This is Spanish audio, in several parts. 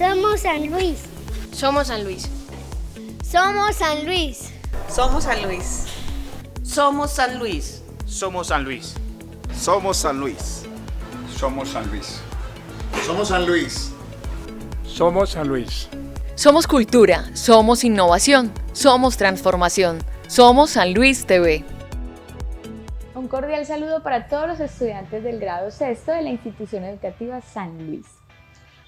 Somos San Luis. Somos San Luis. Somos San Luis. Somos San Luis. Somos San Luis. Somos San Luis. Somos San Luis. Somos San Luis. Somos San Luis. Somos San Luis. Somos cultura, somos innovación, somos transformación, somos San Luis TV. Un cordial saludo para todos los estudiantes del grado sexto de la institución educativa San Luis.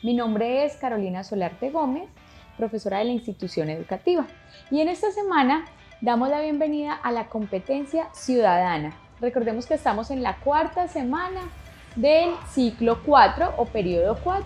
Mi nombre es Carolina Solarte Gómez, profesora de la institución educativa. Y en esta semana damos la bienvenida a la competencia ciudadana. Recordemos que estamos en la cuarta semana del ciclo 4 o periodo 4.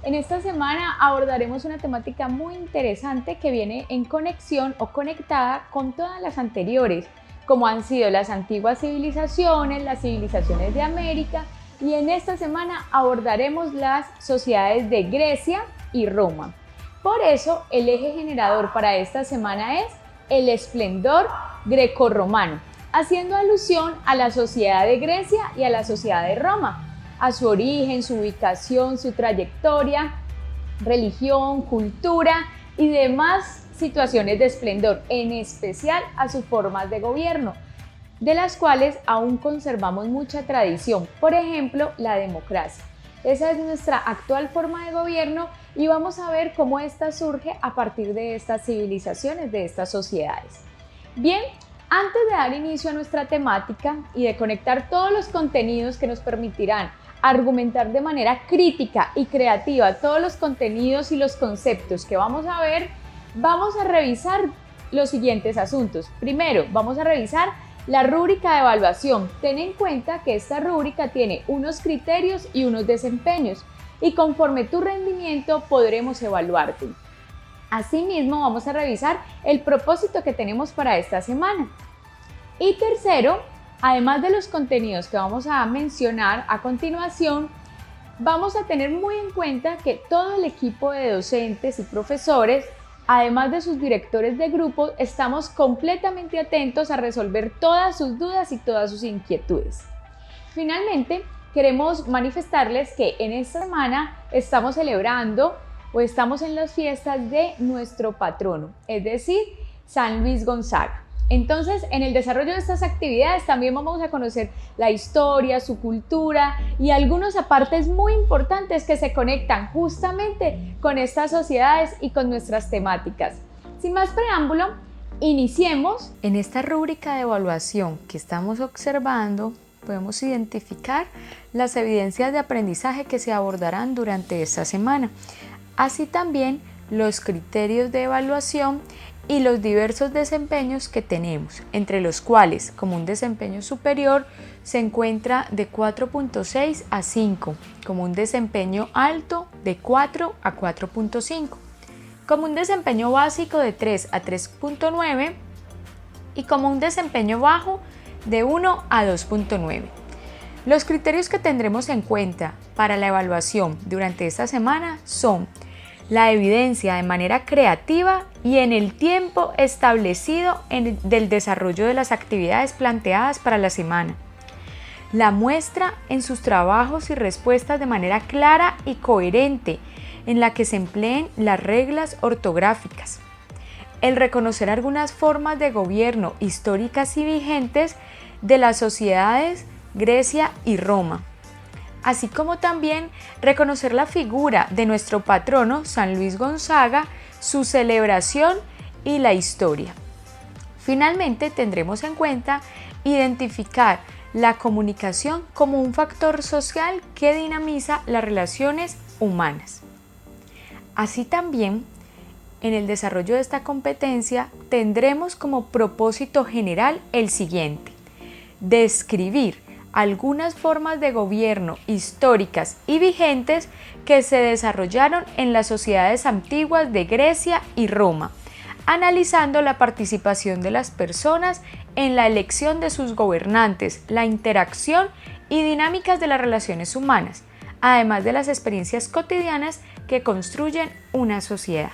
En esta semana abordaremos una temática muy interesante que viene en conexión o conectada con todas las anteriores, como han sido las antiguas civilizaciones, las civilizaciones de América, y en esta semana abordaremos las sociedades de Grecia y Roma. Por eso, el eje generador para esta semana es el esplendor grecorromano, haciendo alusión a la sociedad de Grecia y a la sociedad de Roma, a su origen, su ubicación, su trayectoria, religión, cultura y demás situaciones de esplendor, en especial a sus formas de gobierno, de las cuales aún conservamos mucha tradición, por ejemplo, la democracia. Esa es nuestra actual forma de gobierno y vamos a ver cómo esta surge a partir de estas civilizaciones, de estas sociedades. Bien, antes de dar inicio a nuestra temática y de conectar todos los contenidos que nos permitirán argumentar de manera crítica y creativa todos los contenidos y los conceptos que vamos a ver, vamos a revisar los siguientes asuntos. Primero, vamos a revisar la rúbrica de evaluación. Ten en cuenta que esta rúbrica tiene unos criterios y unos desempeños y conforme tu rendimiento podremos evaluarte. Asimismo, vamos a revisar el propósito que tenemos para esta semana. Y tercero, además de los contenidos que vamos a mencionar a continuación, vamos a tener muy en cuenta que todo el equipo de docentes y profesores, además de sus directores de grupo, estamos completamente atentos a resolver todas sus dudas y todas sus inquietudes. Finalmente, queremos manifestarles que en esta semana estamos celebrando o estamos en las fiestas de nuestro patrono, es decir, San Luis Gonzaga. Entonces, en el desarrollo de estas actividades también vamos a conocer la historia, su cultura y algunos apartes muy importantes que se conectan justamente con estas sociedades y con nuestras temáticas. Sin más preámbulo, iniciemos. En esta rúbrica de evaluación que estamos observando, podemos identificar las evidencias de aprendizaje que se abordarán durante esta semana, así también los criterios de evaluación y los diversos desempeños que tenemos, entre los cuales, como un desempeño superior, se encuentra de 4.6 a 5, como un desempeño alto de 4 a 4.5, como un desempeño básico de 3 a 3.9 y como un desempeño bajo de 1 a 2.9. Los criterios que tendremos en cuenta para la evaluación durante esta semana son la evidencia de manera creativa y en el tiempo establecido del desarrollo de las actividades planteadas para la semana, la muestra en sus trabajos y respuestas de manera clara y coherente en la que se empleen las reglas ortográficas, el reconocer algunas formas de gobierno históricas y vigentes de las sociedades Grecia y Roma, así como también reconocer la figura de nuestro patrono San Luis Gonzaga, su celebración y la historia. Finalmente, tendremos en cuenta identificar la comunicación como un factor social que dinamiza las relaciones humanas. Así también, en el desarrollo de esta competencia, tendremos como propósito general el siguiente: describir algunas formas de gobierno históricas y vigentes que se desarrollaron en las sociedades antiguas de Grecia y Roma, analizando la participación de las personas en la elección de sus gobernantes, la interacción y dinámicas de las relaciones humanas, además de las experiencias cotidianas que construyen una sociedad.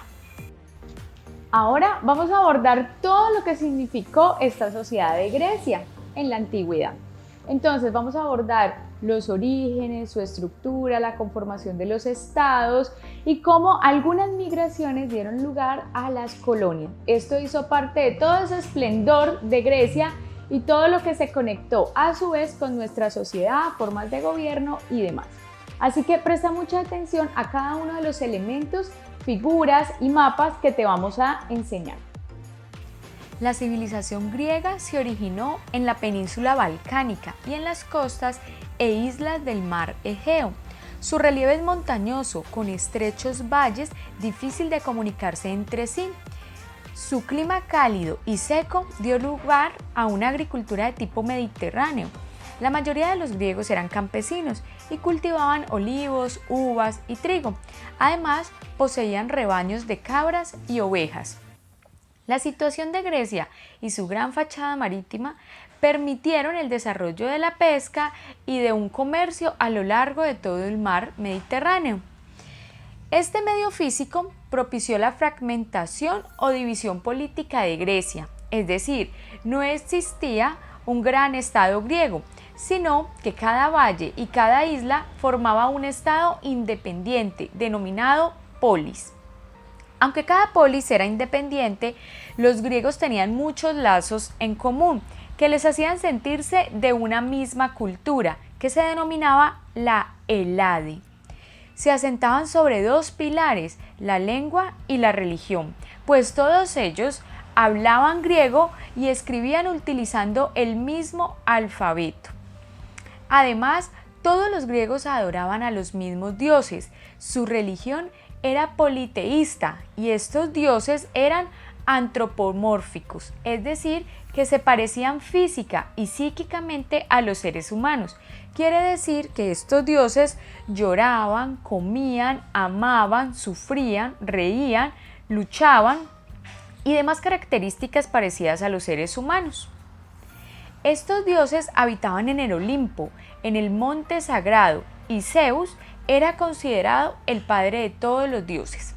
Ahora vamos a abordar todo lo que significó esta sociedad de Grecia en la antigüedad. Entonces vamos a abordar los orígenes, su estructura, la conformación de los estados y cómo algunas migraciones dieron lugar a las colonias. Esto hizo parte de todo ese esplendor de Grecia y todo lo que se conectó a su vez con nuestra sociedad, formas de gobierno y demás. Así que presta mucha atención a cada uno de los elementos, figuras y mapas que te vamos a enseñar. La civilización griega se originó en la península balcánica y en las costas e islas del mar Egeo. Su relieve es montañoso, con estrechos valles, difícil de comunicarse entre sí. Su clima cálido y seco dio lugar a una agricultura de tipo mediterráneo. La mayoría de los griegos eran campesinos y cultivaban olivos, uvas y trigo. Además, poseían rebaños de cabras y ovejas. La situación de Grecia y su gran fachada marítima permitieron el desarrollo de la pesca y de un comercio a lo largo de todo el mar Mediterráneo. Este medio físico propició la fragmentación o división política de Grecia, es decir, no existía un gran estado griego, sino que cada valle y cada isla formaba un estado independiente denominado polis. Aunque cada polis era independiente, los griegos tenían muchos lazos en común que les hacían sentirse de una misma cultura, que se denominaba la Helade. Se asentaban sobre dos pilares, la lengua y la religión, pues todos ellos hablaban griego y escribían utilizando el mismo alfabeto. Además, todos los griegos adoraban a los mismos dioses. Su religión era politeísta y estos dioses eran antropomórficos, es decir, que se parecían física y psíquicamente a los seres humanos. Quiere decir que estos dioses lloraban, comían, amaban, sufrían, reían, luchaban y demás características parecidas a los seres humanos. Estos dioses habitaban en el Olimpo, en el monte sagrado, y Zeus era considerado el padre de todos los dioses.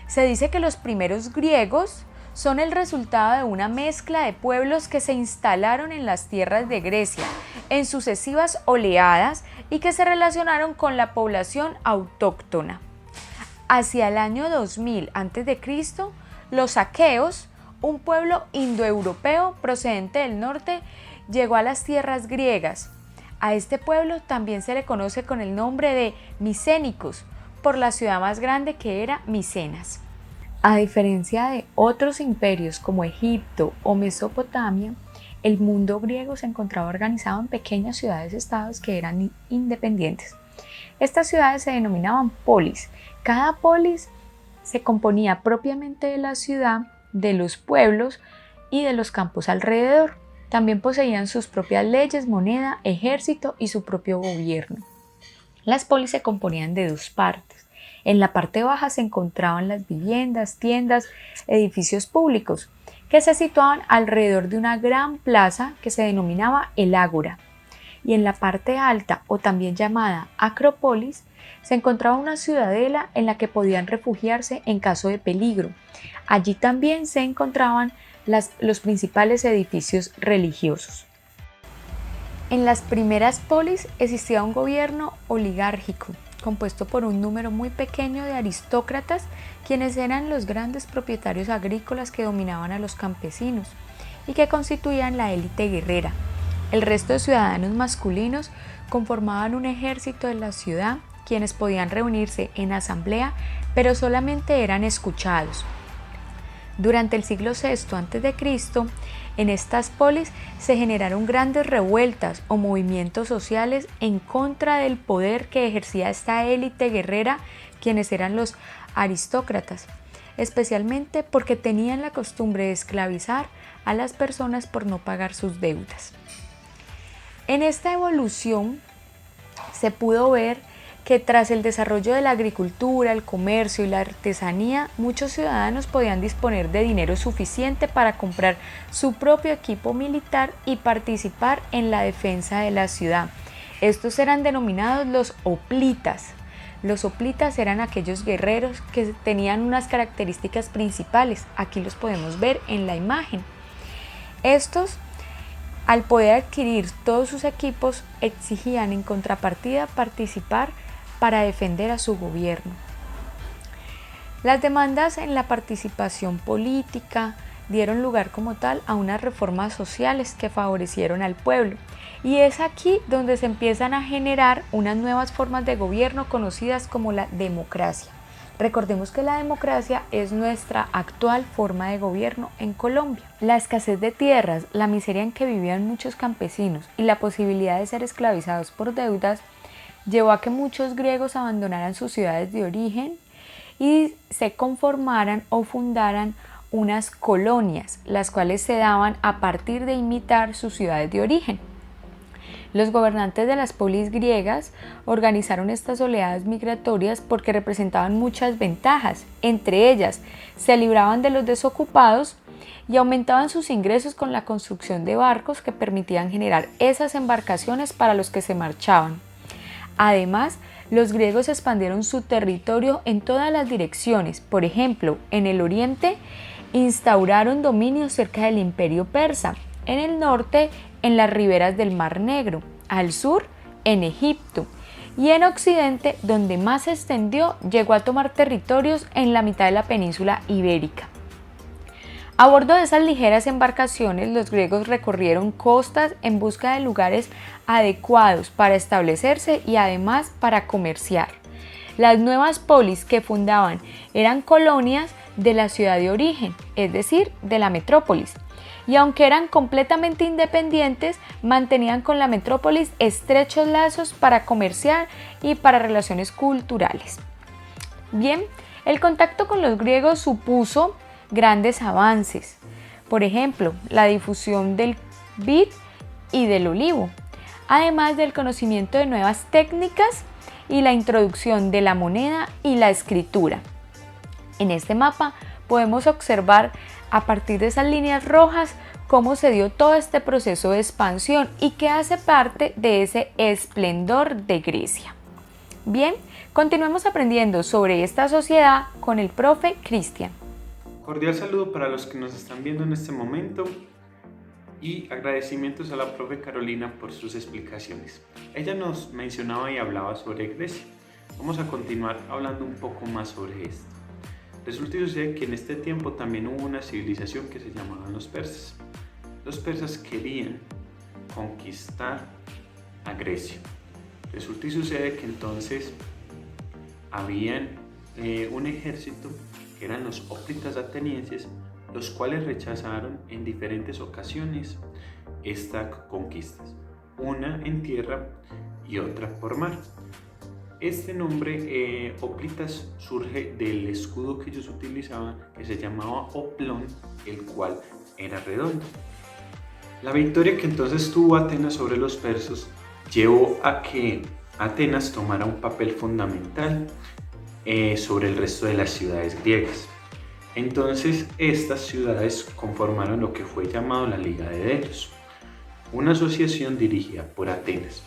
Se dice que los primeros griegos son el resultado de una mezcla de pueblos que se instalaron en las tierras de Grecia en sucesivas oleadas y que se relacionaron con la población autóctona. Hacia el año 2000 a.C., los aqueos, un pueblo indoeuropeo procedente del norte, llegó a las tierras griegas. A este pueblo también se le conoce con el nombre de micénicos, por la ciudad más grande que era Micenas. A diferencia de otros imperios como Egipto o Mesopotamia, el mundo griego se encontraba organizado en pequeñas ciudades-estados que eran independientes. Estas ciudades se denominaban polis. Cada polis se componía propiamente de la ciudad, de los pueblos y de los campos alrededor. También poseían sus propias leyes, moneda, ejército y su propio gobierno. Las polis se componían de dos partes. En la parte baja se encontraban las viviendas, tiendas, edificios públicos, que se situaban alrededor de una gran plaza que se denominaba el ágora. Y en la parte alta, o también llamada Acrópolis, se encontraba una ciudadela en la que podían refugiarse en caso de peligro. Allí también se encontraban los principales edificios religiosos. En las primeras polis existía un gobierno oligárquico, compuesto por un número muy pequeño de aristócratas, quienes eran los grandes propietarios agrícolas que dominaban a los campesinos y que constituían la élite guerrera. El resto de ciudadanos masculinos conformaban un ejército de la ciudad, quienes podían reunirse en asamblea, pero solamente eran escuchados. Durante el siglo VI a.C., en estas polis se generaron grandes revueltas o movimientos sociales en contra del poder que ejercía esta élite guerrera, quienes eran los aristócratas, especialmente porque tenían la costumbre de esclavizar a las personas por no pagar sus deudas. En esta evolución se pudo ver que tras el desarrollo de la agricultura, el comercio y la artesanía, muchos ciudadanos podían disponer de dinero suficiente para comprar su propio equipo militar y participar en la defensa de la ciudad. Estos eran denominados los hoplitas. Los hoplitas eran aquellos guerreros que tenían unas características principales. Aquí los podemos ver en la imagen. Estos al poder adquirir todos sus equipos, exigían en contrapartida participar para defender a su gobierno. Las demandas en la participación política dieron lugar como tal a unas reformas sociales que favorecieron al pueblo, y es aquí donde se empiezan a generar unas nuevas formas de gobierno conocidas como la democracia. Recordemos que la democracia es nuestra actual forma de gobierno en Colombia. La escasez de tierras, la miseria en que vivían muchos campesinos y la posibilidad de ser esclavizados por deudas llevó a que muchos griegos abandonaran sus ciudades de origen y se conformaran o fundaran unas colonias, las cuales se daban a partir de imitar sus ciudades de origen. Los gobernantes de las polis griegas organizaron estas oleadas migratorias porque representaban muchas ventajas. Entre ellas, se libraban de los desocupados y aumentaban sus ingresos con la construcción de barcos que permitían generar esas embarcaciones para los que se marchaban. Además, los griegos expandieron su territorio en todas las direcciones. Por ejemplo, en el oriente instauraron dominios cerca del imperio persa, en el norte en las riberas del Mar Negro, al sur en Egipto y en occidente, donde más se extendió, llegó a tomar territorios en la mitad de la península ibérica. A bordo de esas ligeras embarcaciones, los griegos recorrieron costas en busca de lugares adecuados para establecerse y además para comerciar. Las nuevas polis que fundaban eran colonias de la ciudad de origen, es decir, de la metrópolis. Y aunque eran completamente independientes, mantenían con la metrópolis estrechos lazos para comerciar y para relaciones culturales. Bien, el contacto con los griegos supuso grandes avances. Por ejemplo, la difusión del vid y del olivo, además del conocimiento de nuevas técnicas y la introducción de la moneda y la escritura. En este mapa podemos observar a partir de esas líneas rojas cómo se dio todo este proceso de expansión y que hace parte de ese esplendor de Grecia. Bien, continuemos aprendiendo sobre esta sociedad con el profe Cristian. Cordial saludo para los que nos están viendo en este momento y agradecimientos a la profe Carolina por sus explicaciones. Ella nos mencionaba y hablaba sobre Grecia. Vamos a continuar hablando un poco más sobre esto. Resulta y sucede que en este tiempo también hubo una civilización que se llamaban los persas. Los persas querían conquistar a Grecia. Resulta y sucede que entonces habían un ejército que eran los hóplitas atenienses, los cuales rechazaron en diferentes ocasiones estas conquistas, una en tierra y otra por mar. Este nombre, hóplitas, surge del escudo que ellos utilizaban, que se llamaba oplón, el cual era redondo. La victoria que entonces tuvo Atenas sobre los persas llevó a que Atenas tomara un papel fundamental sobre el resto de las ciudades griegas. Entonces estas ciudades conformaron lo que fue llamado la Liga de Delos, una asociación dirigida por Atenas.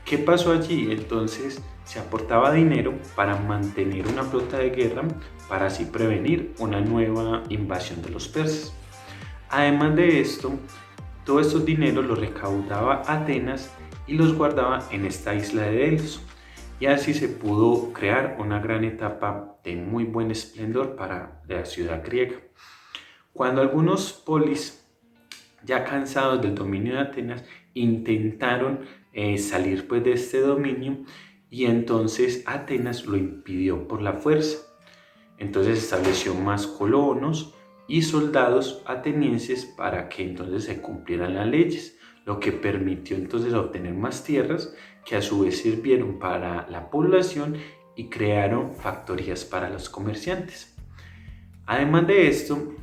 ¿Qué pasó allí? Entonces se aportaba dinero para mantener una flota de guerra para así prevenir una nueva invasión de los persas. Además de esto, todos estos dineros los recaudaba Atenas y los guardaba en esta isla de Delos. Y así se pudo crear una gran etapa de muy buen esplendor para la ciudad griega. Cuando algunos polis, ya cansados del dominio de Atenas, intentaron salir pues de este dominio, y entonces Atenas lo impidió por la fuerza. Entonces estableció más colonos y soldados atenienses para que entonces se cumplieran las leyes, lo que permitió entonces obtener más tierras que a su vez sirvieron para la población y crearon factorías para los comerciantes. Además de esto,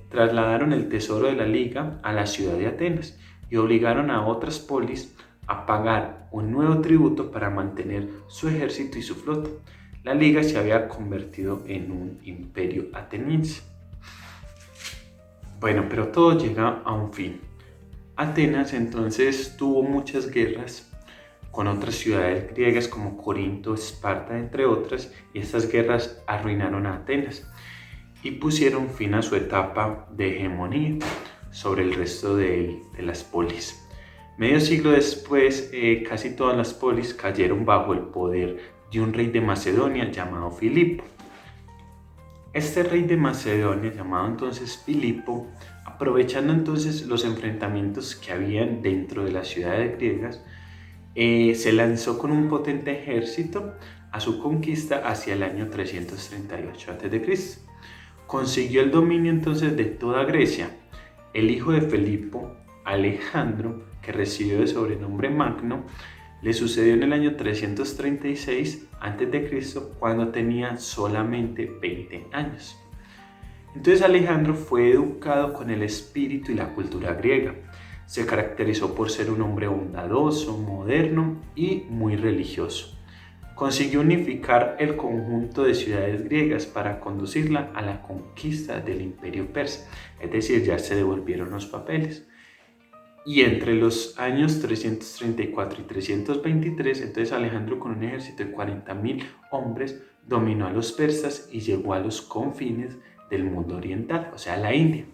trasladaron el tesoro de la liga a la ciudad de Atenas y obligaron a otras polis a pagar un nuevo tributo para mantener su ejército y su flota. La liga se había convertido en un imperio ateniense. Bueno, pero todo llega a un fin. Atenas entonces tuvo muchas guerras con otras ciudades griegas como Corinto, Esparta, entre otras, y estas guerras arruinaron a Atenas y pusieron fin a su etapa de hegemonía sobre el resto de las polis. Medio siglo después, casi todas las polis cayeron bajo el poder de un rey de Macedonia llamado Filipo. Este rey de Macedonia, llamado entonces Filipo, aprovechando entonces los enfrentamientos que habían dentro de las ciudades griegas, se lanzó con un potente ejército a su conquista hacia el año 338 a.C. Consiguió el dominio entonces de toda Grecia. El hijo de Filipo, Alejandro, que recibió de sobrenombre Magno, le sucedió en el año 336 a.C. cuando tenía solamente 20 años. Entonces Alejandro fue educado con el espíritu y la cultura griega. Se caracterizó por ser un hombre bondadoso, moderno y muy religioso. Consiguió unificar el conjunto de ciudades griegas para conducirla a la conquista del imperio persa, es decir, ya se devolvieron los papeles. Y entre los años 334 y 323, entonces Alejandro con un ejército de 40.000 hombres dominó a los persas y llegó a los confines del mundo oriental, o sea, la India.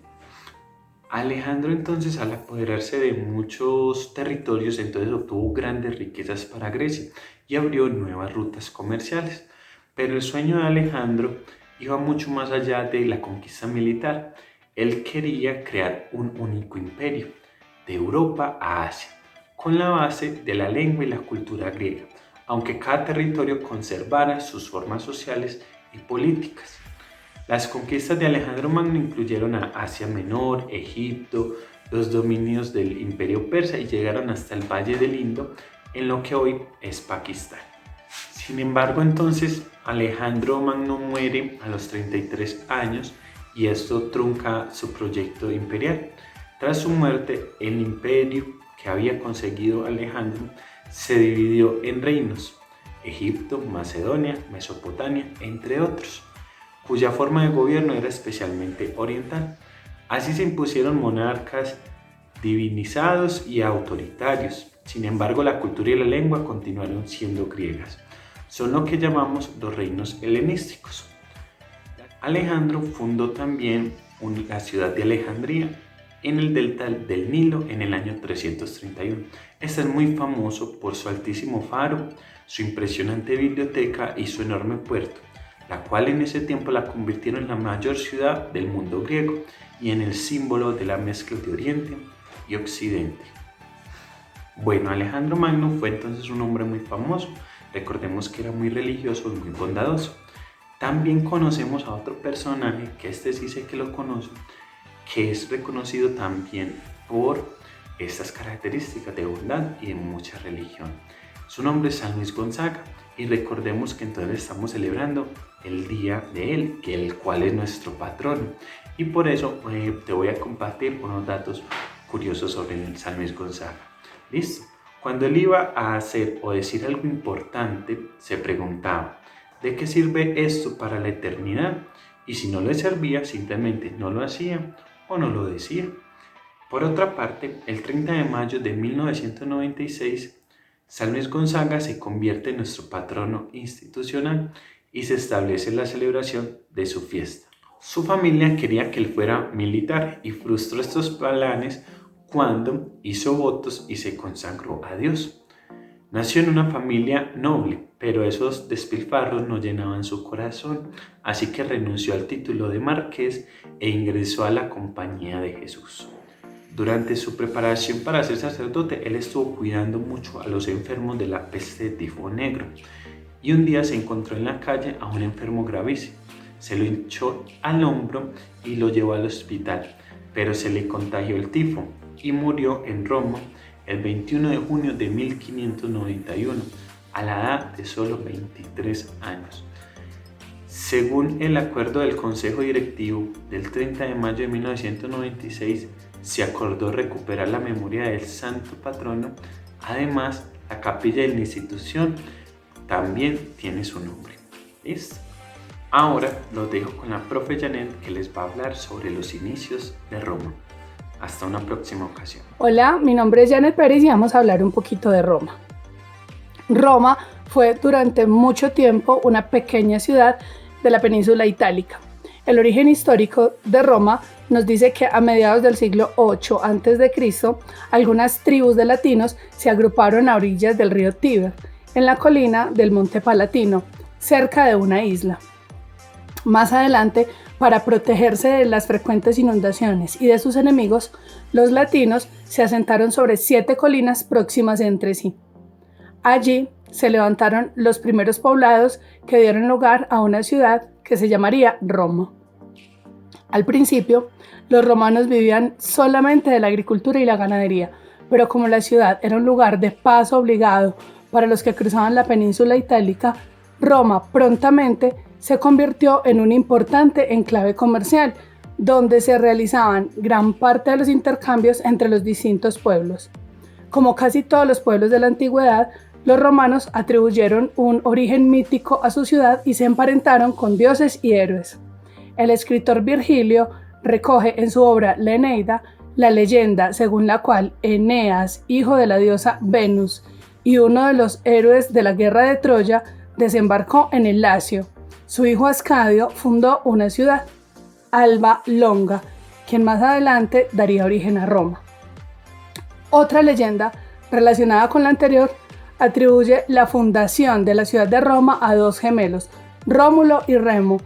Alejandro entonces, al apoderarse de muchos territorios, entonces obtuvo grandes riquezas para Grecia y abrió nuevas rutas comerciales. Pero el sueño de Alejandro iba mucho más allá de la conquista militar. Él quería crear un único imperio, de Europa a Asia, con la base de la lengua y la cultura griega, aunque cada territorio conservara sus formas sociales y políticas. Las conquistas de Alejandro Magno incluyeron a Asia Menor, Egipto, los dominios del imperio persa y llegaron hasta el Valle del Indo, en lo que hoy es Pakistán. Sin embargo, entonces Alejandro Magno muere a los 33 años y esto trunca su proyecto imperial. Tras su muerte, el imperio que había conseguido Alejandro se dividió en reinos: Egipto, Macedonia, Mesopotamia, entre otros, cuya forma de gobierno era especialmente oriental. Así se impusieron monarcas divinizados y autoritarios. Sin embargo, la cultura y la lengua continuaron siendo griegas. Son lo que llamamos los reinos helenísticos. Alejandro fundó también la ciudad de Alejandría en el delta del Nilo en el año 331. Este es muy famoso por su altísimo faro, su impresionante biblioteca y su enorme puerto, la cual en ese tiempo la convirtieron en la mayor ciudad del mundo griego y en el símbolo de la mezcla de Oriente y Occidente. Bueno, Alejandro Magno fue entonces un hombre muy famoso. Recordemos que era muy religioso y muy bondadoso. También conocemos a otro personaje, que este sí sé que lo conoce, que es reconocido también por estas características de bondad y de mucha religión. Su nombre es San Luis Gonzaga y recordemos que entonces estamos celebrando el día de él, el cual es nuestro patrono. Y por eso te voy a compartir unos datos curiosos sobre el San Luis Gonzaga. ¿Listo? Cuando él iba a hacer o decir algo importante, se preguntaba: ¿de qué sirve esto para la eternidad? Y si no le servía, simplemente no lo hacía o no lo decía. Por otra parte, el 30 de mayo de 1996, San Luis Gonzaga se convierte en nuestro patrono institucional y se establece la celebración de su fiesta. Su familia quería que él fuera militar y frustró estos planes cuando hizo votos y se consagró a Dios. Nació en una familia noble, pero esos despilfarros no llenaban su corazón, así que renunció al título de marqués e ingresó a la Compañía de Jesús. Durante su preparación para ser sacerdote, él estuvo cuidando mucho a los enfermos de la peste de tifo negro y un día se encontró en la calle a un enfermo gravísimo. Se lo hinchó al hombro y lo llevó al hospital, pero se le contagió el tifo y murió en Roma el 21 de junio de 1591, a la edad de solo 23 años. Según el acuerdo del Consejo Directivo del 30 de mayo de 1996, se acordó recuperar la memoria del santo patrono. Además, la capilla de la institución también tiene su nombre. ¿Listo? Ahora los dejo con la profe Janet, que les va a hablar sobre los inicios de Roma. Hasta una próxima ocasión. Hola, mi nombre es Janet Pérez y vamos a hablar un poquito de Roma. Roma fue durante mucho tiempo una pequeña ciudad de la península itálica. El origen histórico de Roma nos dice que a mediados del siglo VIII a.C., algunas tribus de latinos se agruparon a orillas del río Tíber, en la colina del Monte Palatino, cerca de una isla. Más adelante, para protegerse de las frecuentes inundaciones y de sus enemigos, los latinos se asentaron sobre 7 colinas próximas entre sí. Allí se levantaron los primeros poblados que dieron lugar a una ciudad que se llamaría Roma. Al principio, los romanos vivían solamente de la agricultura y la ganadería, pero como la ciudad era un lugar de paso obligado para los que cruzaban la península itálica, Roma prontamente se convirtió en un importante enclave comercial, donde se realizaban gran parte de los intercambios entre los distintos pueblos. Como casi todos los pueblos de la antigüedad, los romanos atribuyeron un origen mítico a su ciudad y se emparentaron con dioses y héroes. El escritor Virgilio recoge en su obra La Eneida la leyenda según la cual Eneas, hijo de la diosa Venus y uno de los héroes de la guerra de Troya, desembarcó en el Lacio. Su hijo Ascadio fundó una ciudad, Alba Longa, quien más adelante daría origen a Roma. Otra leyenda relacionada con la anterior atribuye la fundación de la ciudad de Roma a 2 gemelos, Rómulo y Remo,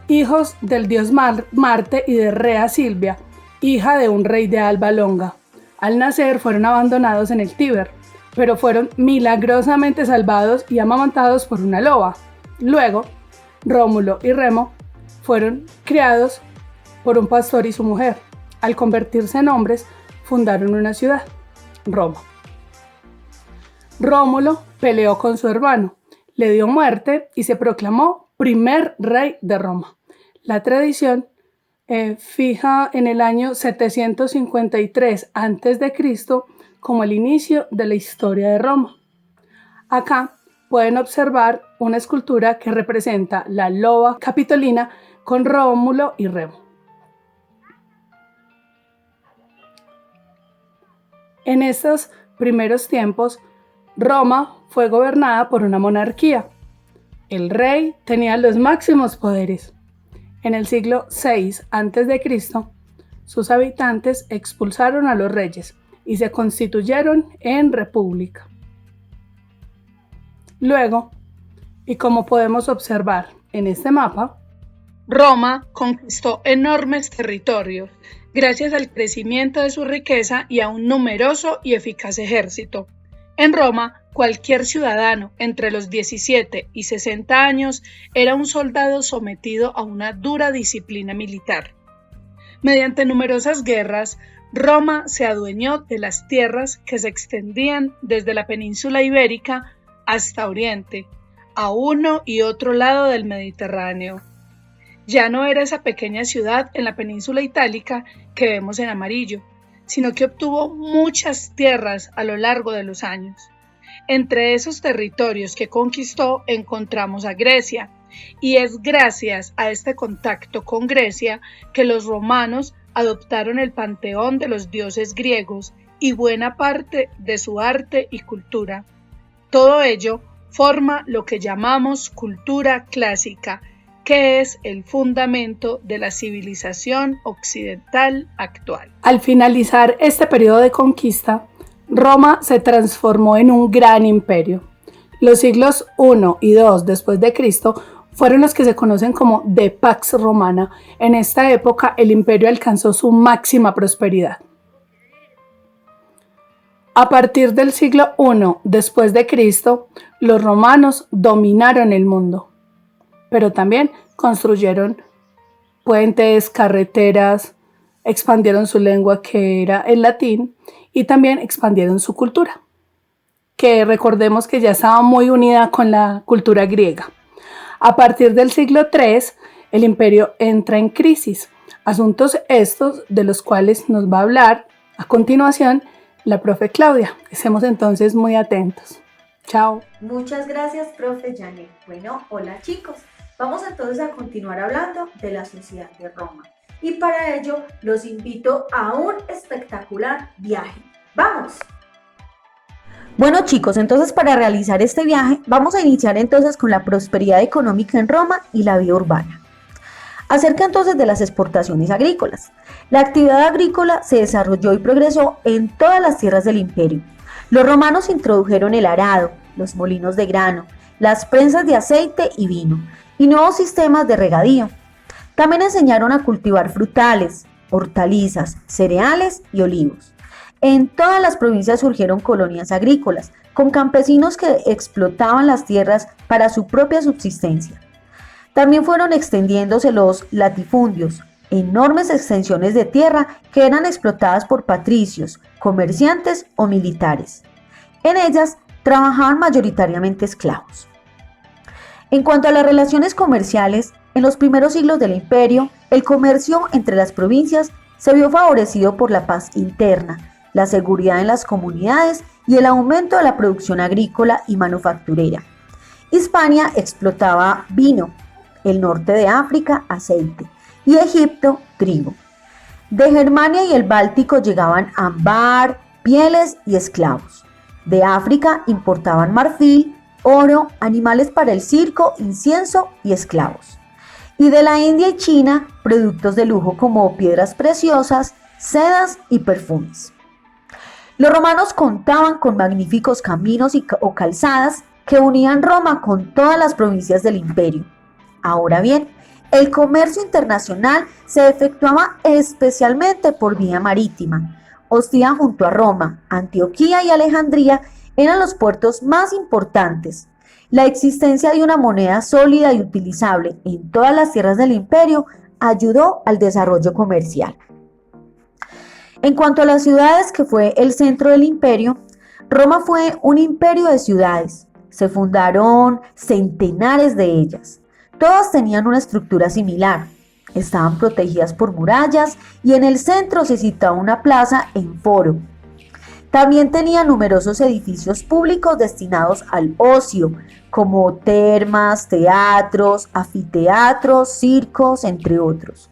hijos del dios Marte y de Rea Silvia, hija de un rey de Alba Longa. Al nacer fueron abandonados en el Tíber, pero fueron milagrosamente salvados y amamantados por una loba. Luego, Rómulo y Remo fueron criados por un pastor y su mujer. Al convertirse en hombres, fundaron una ciudad, Roma. Rómulo peleó con su hermano, le dio muerte y se proclamó primer rey de Roma. La tradición fija en el año 753 a.C. como el inicio de la historia de Roma. Acá pueden observar una escultura que representa la loba capitolina con Rómulo y Remo. En estos primeros tiempos, Roma fue gobernada por una monarquía. El rey tenía los máximos poderes. En el siglo VI a.C., sus habitantes expulsaron a los reyes y se constituyeron en república. Luego, y como podemos observar en este mapa, Roma conquistó enormes territorios gracias al crecimiento de su riqueza y a un numeroso y eficaz ejército. En Roma, cualquier ciudadano entre los 17 y 60 años era un soldado sometido a una dura disciplina militar. Mediante numerosas guerras, Roma se adueñó de las tierras que se extendían desde la península ibérica hasta Oriente, a uno y otro lado del Mediterráneo. Ya no era esa pequeña ciudad en la península itálica que vemos en amarillo, sino que obtuvo muchas tierras a lo largo de los años. Entre esos territorios que conquistó encontramos a Grecia, y es gracias a este contacto con Grecia que los romanos adoptaron el panteón de los dioses griegos y buena parte de su arte y cultura. Todo ello forma lo que llamamos cultura clásica, que es el fundamento de la civilización occidental actual. Al finalizar este periodo de conquista, Roma se transformó en un gran imperio. Los siglos I y II después de Cristo fueron los que se conocen como de Pax Romana. En esta época el imperio alcanzó su máxima prosperidad. A partir del siglo I después de Cristo, los romanos dominaron el mundo, pero también construyeron puentes, carreteras, expandieron su lengua que era el latín y también expandieron su cultura, que recordemos que ya estaba muy unida con la cultura griega. A partir del siglo III, el imperio entra en crisis, asuntos estos de los cuales nos va a hablar a continuación la profe Claudia. Estemos entonces muy atentos. Chao. Muchas gracias, profe Janet. Bueno, hola chicos. Vamos entonces a continuar hablando de la sociedad de Roma. Y para ello los invito a un espectacular viaje. ¡Vamos! Bueno chicos, entonces para realizar este viaje vamos a iniciar entonces con la prosperidad económica en Roma y la vida urbana. Acerca entonces de las exportaciones agrícolas. La actividad agrícola se desarrolló y progresó en todas las tierras del imperio. Los romanos introdujeron el arado, los molinos de grano, las prensas de aceite y vino, y nuevos sistemas de regadío. También enseñaron a cultivar frutales, hortalizas, cereales y olivos. En todas las provincias surgieron colonias agrícolas, con campesinos que explotaban las tierras para su propia subsistencia. También fueron extendiéndose los latifundios, enormes extensiones de tierra que eran explotadas por patricios, comerciantes o militares. En ellas trabajaban mayoritariamente esclavos. En cuanto a las relaciones comerciales, en los primeros siglos del imperio, el comercio entre las provincias se vio favorecido por la paz interna, la seguridad en las comunidades y el aumento de la producción agrícola y manufacturera. Hispania explotaba vino, el norte de África aceite y Egipto trigo. De Germania y el Báltico llegaban ámbar, pieles y esclavos. De África importaban marfil, oro, animales para el circo, incienso y esclavos. Y de la India y China, productos de lujo como piedras preciosas, sedas y perfumes. Los romanos contaban con magníficos caminos o calzadas que unían Roma con todas las provincias del imperio. Ahora bien, el comercio internacional se efectuaba especialmente por vía marítima. Ostia junto a Roma, Antioquía y Alejandría eran los puertos más importantes. La existencia de una moneda sólida y utilizable en todas las tierras del imperio ayudó al desarrollo comercial. En cuanto a las ciudades, que fue el centro del imperio, Roma fue un imperio de ciudades. Se fundaron centenares de ellas. Todas tenían una estructura similar. Estaban protegidas por murallas y en el centro se situaba una plaza en foro. También tenía numerosos edificios públicos destinados al ocio, como termas, teatros, anfiteatros, circos, entre otros.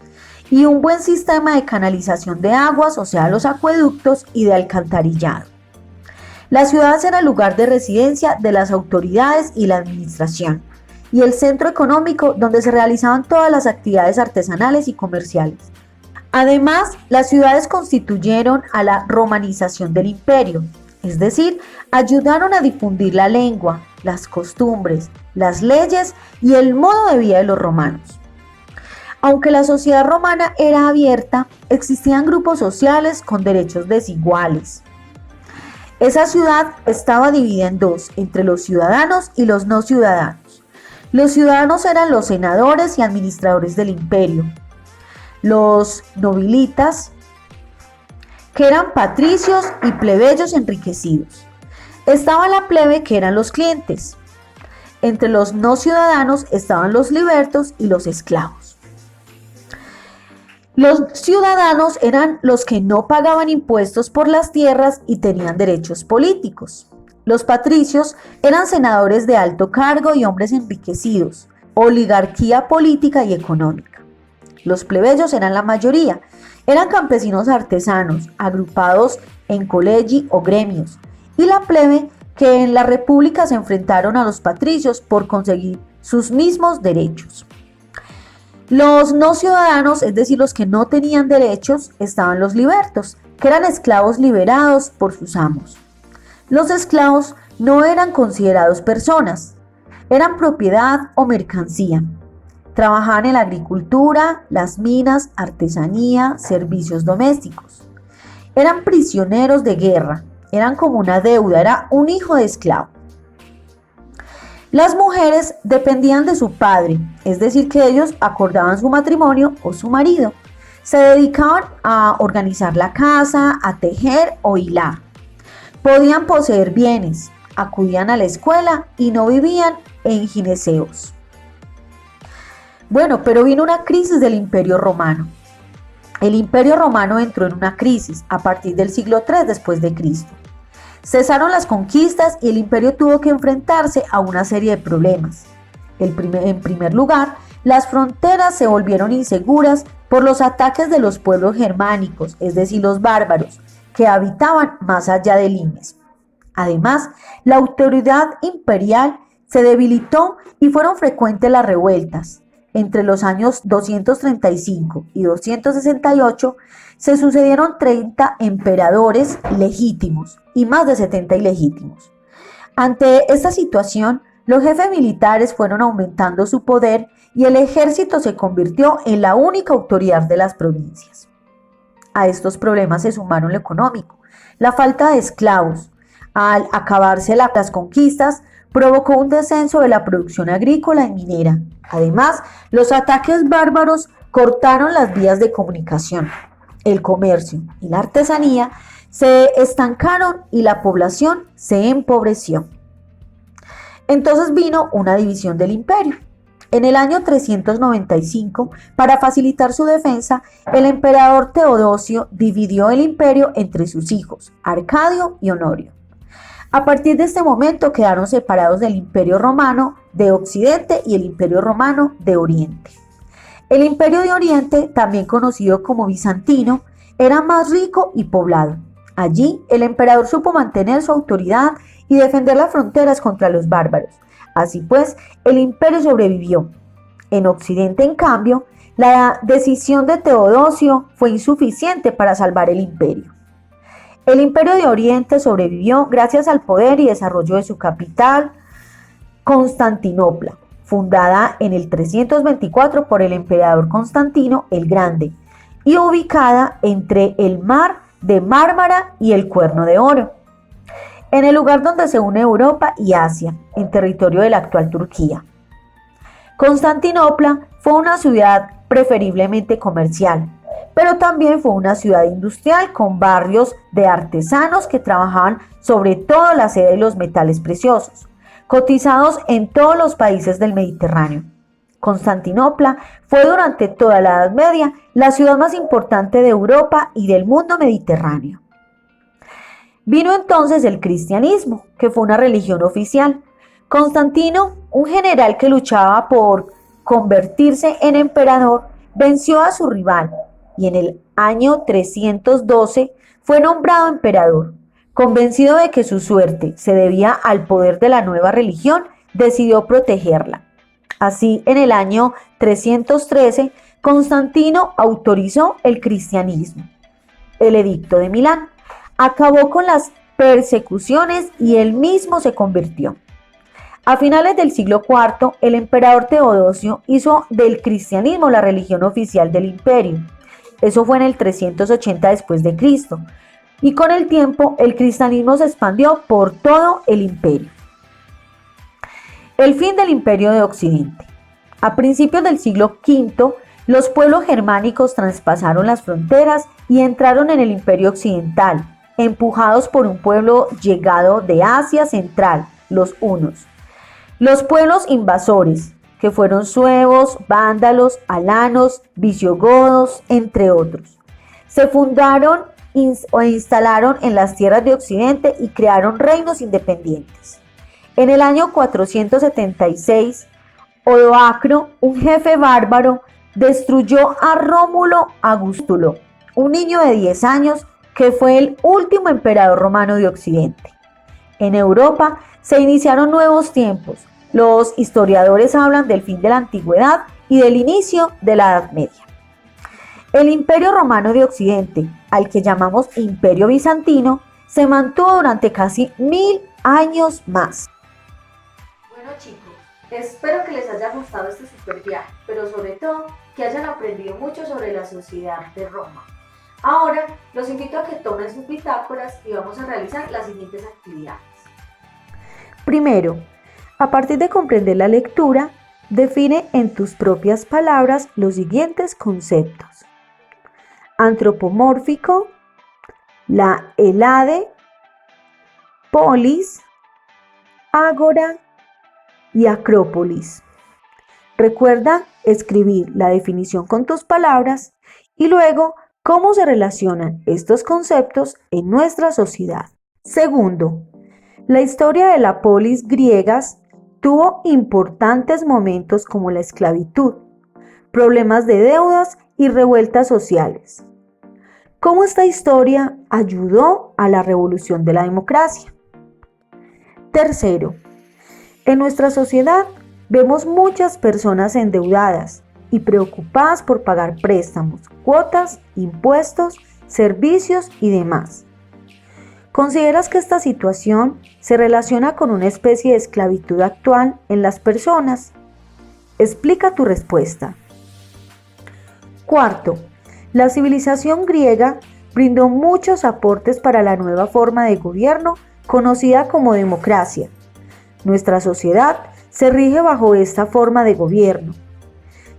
Y un buen sistema de canalización de aguas, o sea, los acueductos y de alcantarillado. La ciudad era el lugar de residencia de las autoridades y la administración, y el centro económico donde se realizaban todas las actividades artesanales y comerciales. Además, las ciudades constituyeron a la romanización del imperio, es decir, ayudaron a difundir la lengua, las costumbres, las leyes y el modo de vida de los romanos. Aunque la sociedad romana era abierta, existían grupos sociales con derechos desiguales. Esa ciudad estaba dividida en dos, entre los ciudadanos y los no ciudadanos. Los ciudadanos eran los senadores y administradores del imperio. Los nobilitas, que eran patricios y plebeyos enriquecidos. Estaba la plebe, que eran los clientes. Entre los no ciudadanos estaban los libertos y los esclavos. Los ciudadanos eran los que no pagaban impuestos por las tierras y tenían derechos políticos. Los patricios eran senadores de alto cargo y hombres enriquecidos, oligarquía política y económica. Los plebeyos eran la mayoría, eran campesinos artesanos, agrupados en colegi o gremios, y la plebe, que en la república se enfrentaron a los patricios por conseguir sus mismos derechos. Los no ciudadanos, es decir, los que no tenían derechos, estaban los libertos, que eran esclavos liberados por sus amos. Los esclavos no eran considerados personas, eran propiedad o mercancía. Trabajaban en la agricultura, las minas, artesanía, servicios domésticos. Eran prisioneros de guerra, eran como una deuda, era un hijo de esclavo. Las mujeres dependían de su padre, es decir, que ellos acordaban su matrimonio o su marido. Se dedicaban a organizar la casa, a tejer o hilar. Podían poseer bienes, acudían a la escuela y no vivían en gineseos. Bueno, pero vino una crisis del Imperio Romano. El Imperio Romano entró en una crisis a partir del siglo III después de Cristo. Cesaron las conquistas y el imperio tuvo que enfrentarse a una serie de problemas. En primer lugar, las fronteras se volvieron inseguras por los ataques de los pueblos germánicos, es decir, los bárbaros, que habitaban más allá del limes. Además, la autoridad imperial se debilitó y fueron frecuentes las revueltas. entre los años 235 y 268, se sucedieron 30 emperadores legítimos y más de 70 ilegítimos. Ante esta situación, los jefes militares fueron aumentando su poder y el ejército se convirtió en la única autoridad de las provincias. A estos problemas se sumaron lo económico. La falta de esclavos, al acabarse las conquistas, provocó un descenso de la producción agrícola y minera. Además, los ataques bárbaros cortaron las vías de comunicación. El comercio y la artesanía se estancaron y la población se empobreció. Entonces vino una división del imperio. En el año 395, para facilitar su defensa, el emperador Teodosio dividió el imperio entre sus hijos, Arcadio y Honorio. A partir de este momento quedaron separados del Imperio Romano de Occidente y el Imperio Romano de Oriente. El Imperio de Oriente, también conocido como bizantino, era más rico y poblado. Allí, el emperador supo mantener su autoridad y defender las fronteras contra los bárbaros. Así pues, el imperio sobrevivió. En Occidente, en cambio, la decisión de Teodosio fue insuficiente para salvar el imperio. El imperio de Oriente sobrevivió gracias al poder y desarrollo de su capital, Constantinopla, fundada en el 324 por el emperador Constantino el Grande y ubicada entre el mar de Mármara y el Cuerno de Oro, en el lugar donde se une Europa y Asia, en territorio de la actual Turquía. Constantinopla fue una ciudad preferiblemente comercial, pero también fue una ciudad industrial con barrios de artesanos que trabajaban sobre todo la sede de los metales preciosos, cotizados en todos los países del Mediterráneo. Constantinopla fue durante toda la Edad Media la ciudad más importante de Europa y del mundo mediterráneo. Vino entonces el cristianismo, que fue una religión oficial. Constantino, un general que luchaba por convertirse en emperador, venció a su rival y en el año 312 fue nombrado emperador. Convencido de que su suerte se debía al poder de la nueva religión, decidió protegerla. Así, en el año 313, Constantino autorizó el cristianismo. El Edicto de Milán acabó con las persecuciones y él mismo se convirtió. A finales del siglo IV, el emperador Teodosio hizo del cristianismo la religión oficial del imperio. Eso fue en el 380 después de Cristo. Y con el tiempo, el cristianismo se expandió por todo el imperio. El fin del imperio de Occidente. A principios del siglo V, los pueblos germánicos traspasaron las fronteras y entraron en el imperio occidental, empujados por un pueblo llegado de Asia Central, los hunos. Los pueblos invasores, que fueron suevos, vándalos, alanos, visigodos, entre otros, se fundaron o instalaron en las tierras de Occidente y crearon reinos independientes. En el año 476, Odoacro, un jefe bárbaro, destruyó a Rómulo Augustulo, un niño de 10 años que fue el último emperador romano de Occidente. En Europa se iniciaron nuevos tiempos. Los historiadores hablan del fin de la antigüedad y del inicio de la Edad Media. El Imperio Romano de Occidente, al que llamamos Imperio Bizantino, se mantuvo durante casi 1000 años más. Bueno chicos, espero que les haya gustado este super viaje, pero sobre todo que hayan aprendido mucho sobre la sociedad de Roma. Ahora los invito a que tomen sus bitácoras y vamos a realizar las siguientes actividades. Primero, a partir de comprender la lectura, define en tus propias palabras los siguientes conceptos: antropomórfico, la Helade, polis, ágora y acrópolis. Recuerda escribir la definición con tus palabras y luego cómo se relacionan estos conceptos en nuestra sociedad. Segundo, la historia de la polis griegas tuvo importantes momentos como la esclavitud, problemas de deudas y revueltas sociales. ¿Cómo esta historia ayudó a la revolución de la democracia? Tercero, en nuestra sociedad vemos muchas personas endeudadas y preocupadas por pagar préstamos, cuotas, impuestos, servicios y demás. ¿Consideras que esta situación se relaciona con una especie de esclavitud actual en las personas? Explica tu respuesta. Cuarto, la civilización griega brindó muchos aportes para la nueva forma de gobierno conocida como democracia. Nuestra sociedad se rige bajo esta forma de gobierno.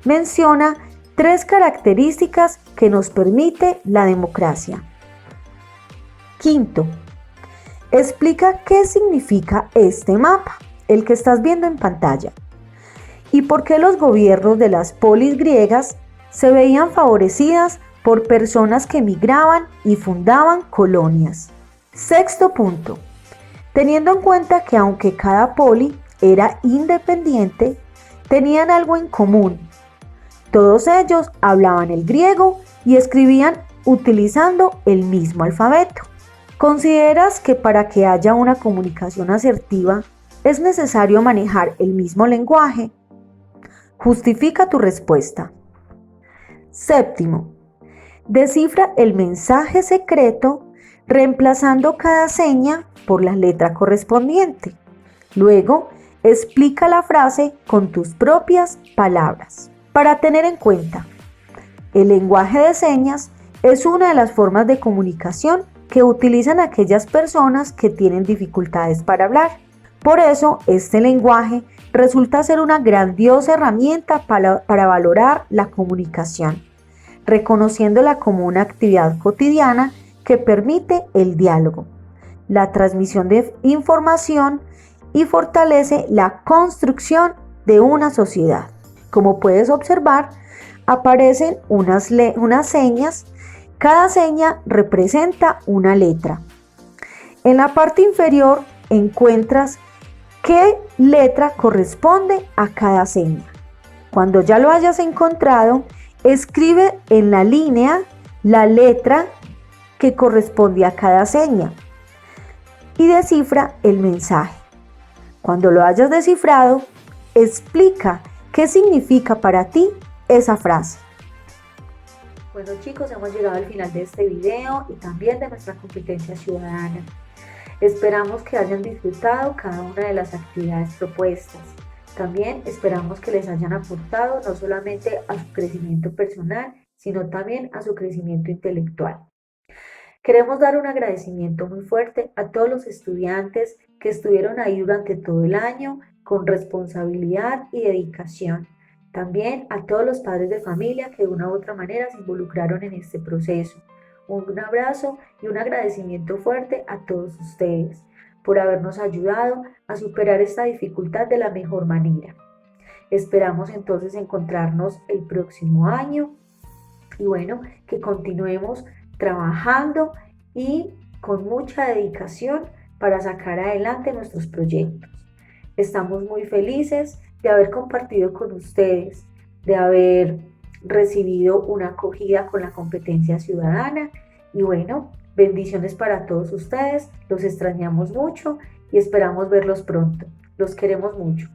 Menciona 3 características que nos permite la democracia. Quinto, explica qué significa este mapa, el que estás viendo en pantalla, y por qué los gobiernos de las polis griegas se veían favorecidas por personas que migraban y fundaban colonias. Sexto punto, teniendo en cuenta que aunque cada poli era independiente, tenían algo en común. Todos ellos hablaban el griego y escribían utilizando el mismo alfabeto. ¿Consideras que para que haya una comunicación asertiva es necesario manejar el mismo lenguaje? Justifica tu respuesta. Séptimo, descifra el mensaje secreto reemplazando cada seña por la letra correspondiente. Luego, explica la frase con tus propias palabras. Para tener en cuenta, el lenguaje de señas es una de las formas de comunicación que utilizan aquellas personas que tienen dificultades para hablar. Por eso, este lenguaje resulta ser una grandiosa herramienta para valorar la comunicación, reconociéndola como una actividad cotidiana que permite el diálogo, la transmisión de información y fortalece la construcción de una sociedad. Como puedes observar, aparecen unas señas. Cada seña representa una letra. En la parte inferior encuentras qué letra corresponde a cada seña. Cuando ya lo hayas encontrado, escribe en la línea la letra que corresponde a cada seña y descifra el mensaje. Cuando lo hayas descifrado, explica qué significa para ti esa frase. Bueno chicos, hemos llegado al final de este video y también de nuestra competencia ciudadana. Esperamos que hayan disfrutado cada una de las actividades propuestas. También esperamos que les hayan aportado no solamente a su crecimiento personal, sino también a su crecimiento intelectual. Queremos dar un agradecimiento muy fuerte a todos los estudiantes que estuvieron ahí durante todo el año con responsabilidad y dedicación. También a todos los padres de familia que de una u otra manera se involucraron en este proceso. Un abrazo y un agradecimiento fuerte a todos ustedes por habernos ayudado a superar esta dificultad de la mejor manera. Esperamos entonces encontrarnos el próximo año y bueno, que continuemos trabajando y con mucha dedicación para sacar adelante nuestros proyectos. Estamos muy felices de haber compartido con ustedes, de haber recibido una acogida con la competencia ciudadana y bueno, bendiciones para todos ustedes, los extrañamos mucho y esperamos verlos pronto. Los queremos mucho.